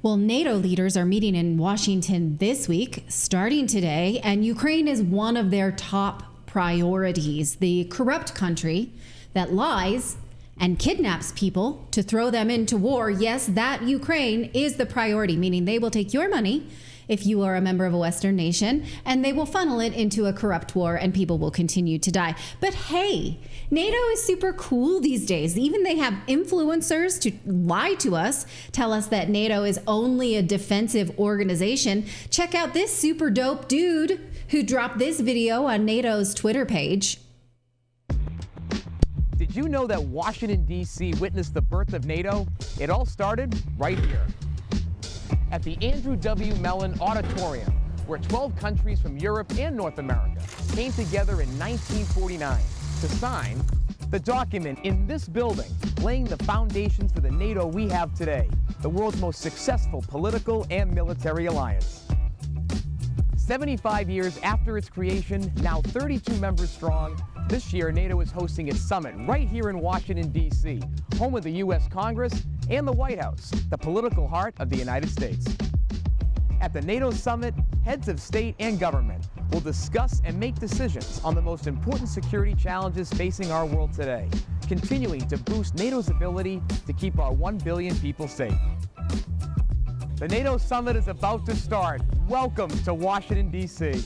Well, NATO leaders are meeting in Washington this week, starting today, and Ukraine is one of their top priorities. The corrupt country that lies and kidnaps people to throw them into war. Yes, that Ukraine is the priority, meaning they will take your money if you are a member of a Western nation, and they will funnel it into a corrupt war and people will continue to die. But hey, NATO is super cool these days. Even they have influencers to lie to us, tell us that NATO is only a defensive organization. Check out this super dope dude who dropped this video on NATO's Twitter page. Did you know that Washington, D.C. witnessed the birth of NATO? It all started right here at the Andrew W. Mellon Auditorium, where 12 countries from Europe and North America came together in 1949 to sign the document in this building, laying the foundations for the NATO we have today, the world's most successful political and military alliance. 75 years after its creation, now 32 members strong, this year NATO is hosting its summit right here in Washington, D.C., home of the U.S. Congress and the White House, the political heart of the United States. At the NATO summit, heads of state and government will discuss and make decisions on the most important security challenges facing our world today, continuing to boost NATO's ability to keep our 1 billion people safe. The NATO summit is about to start. Welcome to Washington, D.C.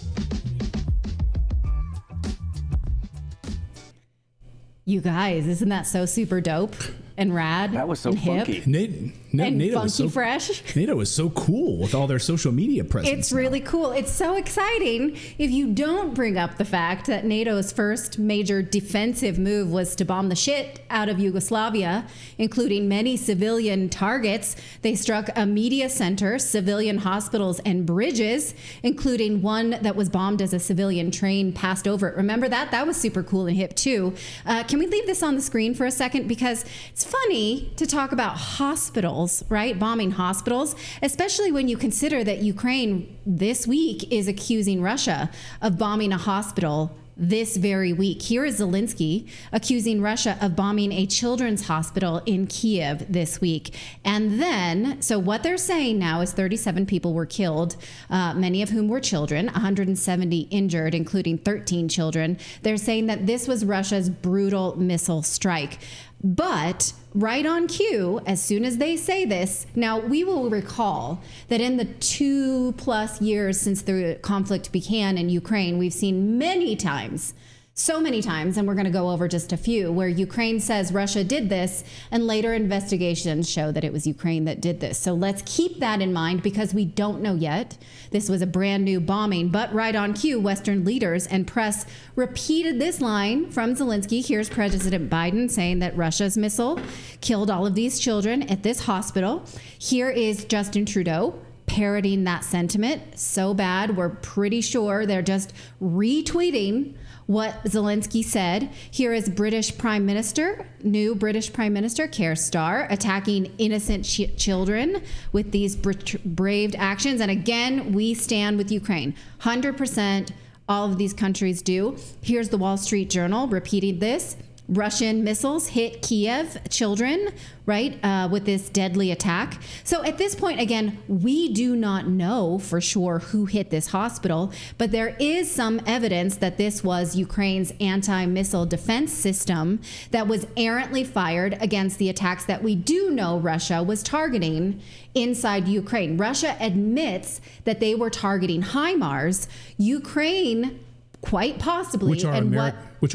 You guys, isn't that so super dope and rad? That was so and funky. Hip? And NATO funky is so fresh. NATO is so cool with all their social media presence. It's really cool. It's so exciting if you don't bring up the fact that NATO's first major defensive move was to bomb the shit out of Yugoslavia, including many civilian targets. They struck a media center, civilian hospitals, and bridges, including one that was bombed as a civilian train passed over it. Remember that? That was super cool and hip too. Can we leave this on the screen for a second? Because it's funny to talk about hospitals, right? Bombing hospitals, especially when you consider that Ukraine this week is accusing Russia of bombing a hospital this very week. Here is Zelensky accusing Russia of bombing a children's hospital in Kiev this week. And then, so what they're saying now is 37 people were killed, many of whom were children, 170 injured, including 13 children. They're saying that this was Russia's brutal missile strike. But right on cue, as soon as they say this, now we will recall that in the 2+ years since the conflict began in Ukraine, we've seen many times, so many times, and we're going to go over just a few, where Ukraine says Russia did this, and later investigations show that it was Ukraine that did this. So let's keep that in mind because we don't know yet. This was a brand new bombing, but right on cue, Western leaders and press repeated this line from Zelensky. Here's President Biden saying that Russia's missile killed all of these children at this hospital. Here is Justin Trudeau parroting that sentiment. So bad, we're pretty sure they're just retweeting what Zelensky said. Here is British Prime Minister, new British Prime Minister Keir Starr, attacking innocent children with these braved actions. And again, we stand with Ukraine. 100%, all of these countries do. Here's the Wall Street Journal repeating this. Russian missiles hit Kiev children, right, with this deadly attack. So at this point, again, we do not know for sure who hit this hospital, but there is some evidence that this was Ukraine's anti-missile defense system that was errantly fired against the attacks that we do know Russia was targeting inside Ukraine. Russia admits that they were targeting HIMARS. Ukraine quite possibly, which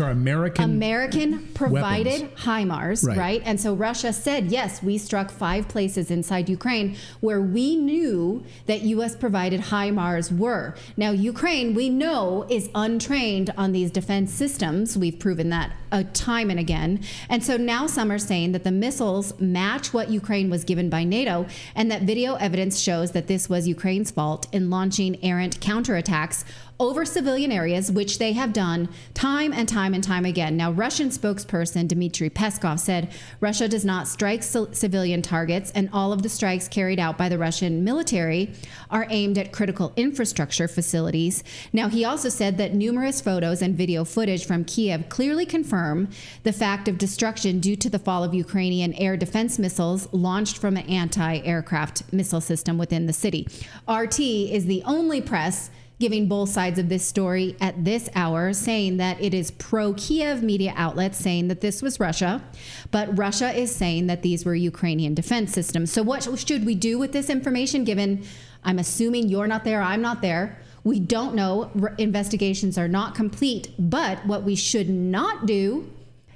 are American provided weapons. HIMARS, right? And so Russia said, yes, we struck 5 places inside Ukraine where we knew that U.S. provided HIMARS were. Now, Ukraine, we know, is untrained on these defense systems. We've proven that time and again. And so now some are saying that the missiles match what Ukraine was given by NATO, and that video evidence shows that this was Ukraine's fault in launching errant counterattacks over civilian areas, which they have done time and time and time again. Now, Russian spokesperson Dmitry Peskov said Russia does not strike civilian targets, and all of the strikes carried out by the Russian military are aimed at critical infrastructure facilities. Now, he also said that numerous photos and video footage from Kiev clearly confirm the fact of destruction due to the fall of Ukrainian air defense missiles launched from an anti-aircraft missile system within the city. RT is the only press giving both sides of this story at this hour, saying that it is pro-Kiev media outlets saying that this was Russia, but Russia is saying that these were Ukrainian defense systems. So what should we do with this information, given I'm assuming you're not there, I'm not there? We don't know. Investigations are not complete, but what we should not do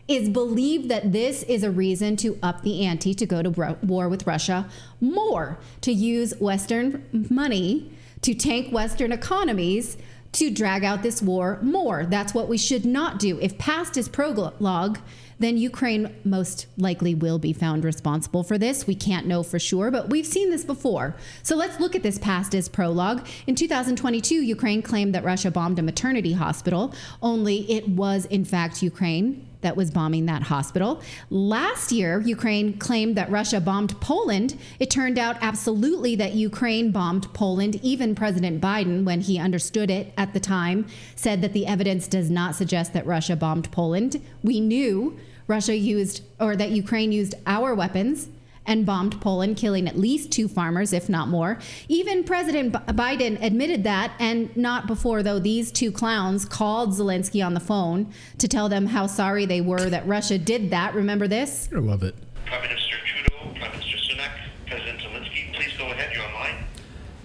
is believe that this is a reason to up the ante, to go to war with Russia more, to use Western money to tank Western economies, to drag out this war more. That's what we should not do. If past is prologue, then Ukraine most likely will be found responsible for this. We can't know for sure, but we've seen this before. So let's look at this past as prologue. In 2022, Ukraine claimed that Russia bombed a maternity hospital, only it was in fact Ukraine that was bombing that hospital. Last year, Ukraine claimed that Russia bombed Poland. It turned out absolutely that Ukraine bombed Poland. Even President Biden, when he understood it at the time, said that the evidence does not suggest that Russia bombed Poland. We knew that Ukraine used our weapons and bombed Poland, killing at least 2 farmers, if not more. Even President Biden admitted that, and not before, though, these 2 clowns called Zelensky on the phone to tell them how sorry they were that Russia did that. Remember this? I love it. Prime Minister Trudeau, Prime Minister Sunak, President Zelensky, please go ahead, you're online.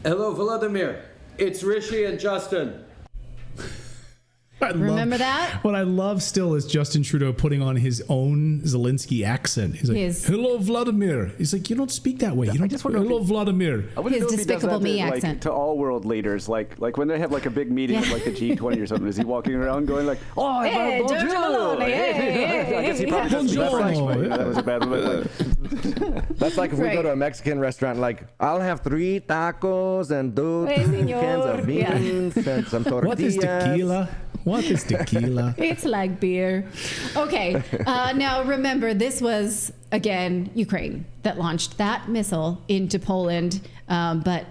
Hello, Volodymyr. It's Rishi and Justin. Remember that? What I love still is Justin Trudeau putting on his own Zelensky accent. He's like, hello, Vladimir. He's like, you don't speak that way. You don't. Hello, Vladimir. His Despicable Me accent. To all world leaders, like when they have like a big meeting of like the G20 or something, is he walking around going like, oh, hey, bonjour. I guess he probably doesn't speak French, but that was a bad one. That's like if we go to a Mexican restaurant, like, I'll have 3 tacos and 2 cans of beans and some tortillas. What is tequila? What is tequila? It's like beer. Okay. Now, remember, this was, again, Ukraine that launched that missile into Poland. But,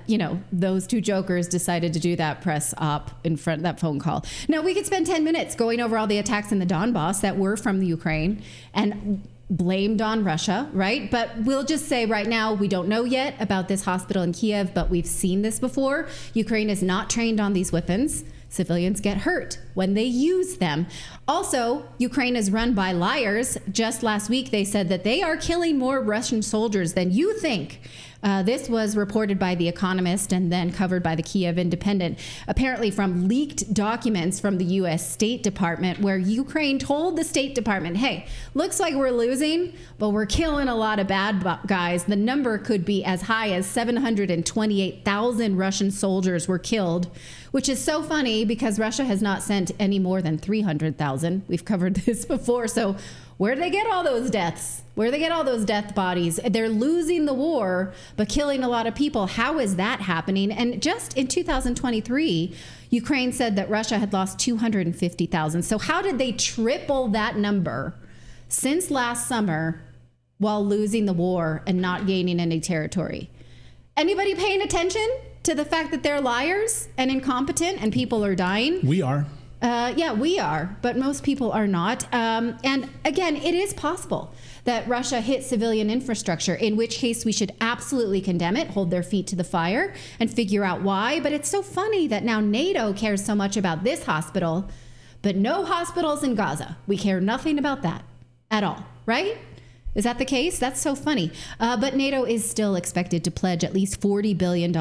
those 2 jokers decided to do that press op in front of that phone call. Now, we could spend 10 minutes going over all the attacks in the Donbass that were from the Ukraine and blamed on Russia, right? But we'll just say right now, we don't know yet about this hospital in Kiev, but we've seen this before. Ukraine is not trained on these weapons. Civilians get hurt when they use them. Also, Ukraine is run by liars. Just last week, they said that they are killing more Russian soldiers than you think. This was reported by The Economist and then covered by the Kiev Independent, apparently from leaked documents from the U.S. State Department, where Ukraine told the State Department, hey, looks like we're losing, but we're killing a lot of bad guys. The number could be as high as 728,000 Russian soldiers were killed, which is so funny because Russia has not sent any more than 300,000. We've covered this before. So where do they get all those deaths? Where do they get all those death bodies? They're losing the war, but killing a lot of people. How is that happening? And just in 2023, Ukraine said that Russia had lost 250,000. So how did they triple that number since last summer while losing the war and not gaining any territory? Anybody paying attention to the fact that they're liars and incompetent and people are dying? We are. Yeah, we are, but most people are not. And again, it is possible that Russia hit civilian infrastructure, in which case we should absolutely condemn it, hold their feet to the fire, and figure out why. But it's so funny that now NATO cares so much about this hospital, but no hospitals in Gaza. We care nothing about that at all, right? Is that the case? That's so funny. But NATO is still expected to pledge at least $40 billion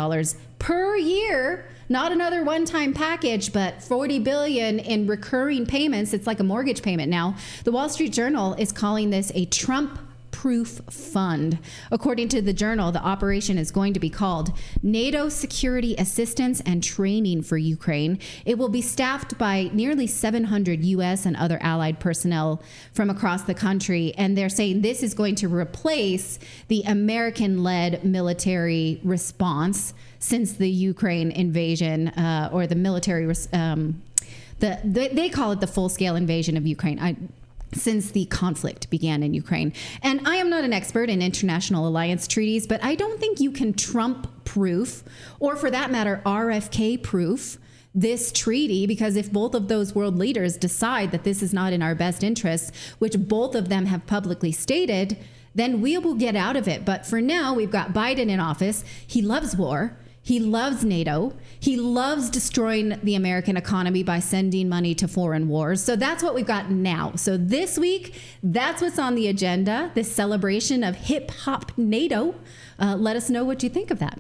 per year. Not another one-time package, but $40 billion in recurring payments. It's like a mortgage payment now. The Wall Street Journal is calling this a Trump-proof fund. According to the Journal, the operation is going to be called NATO Security Assistance and Training for Ukraine. It will be staffed by nearly 700 U.S. and other allied personnel from across the country. And they're saying this is going to replace the American-led military response since the Ukraine invasion, or the they call it the full-scale invasion of Ukraine. Since the conflict began in Ukraine. And I am not an expert in international alliance treaties, but I don't think you can Trump-proof, or for that matter, RFK-proof, this treaty, because if both of those world leaders decide that this is not in our best interests, which both of them have publicly stated, then we will get out of it. But for now, we've got Biden in office. He loves war. He loves NATO. He loves destroying the American economy by sending money to foreign wars. So that's what we've got now. So this week, that's what's on the agenda, this celebration of hip hop NATO. Let us know what you think of that.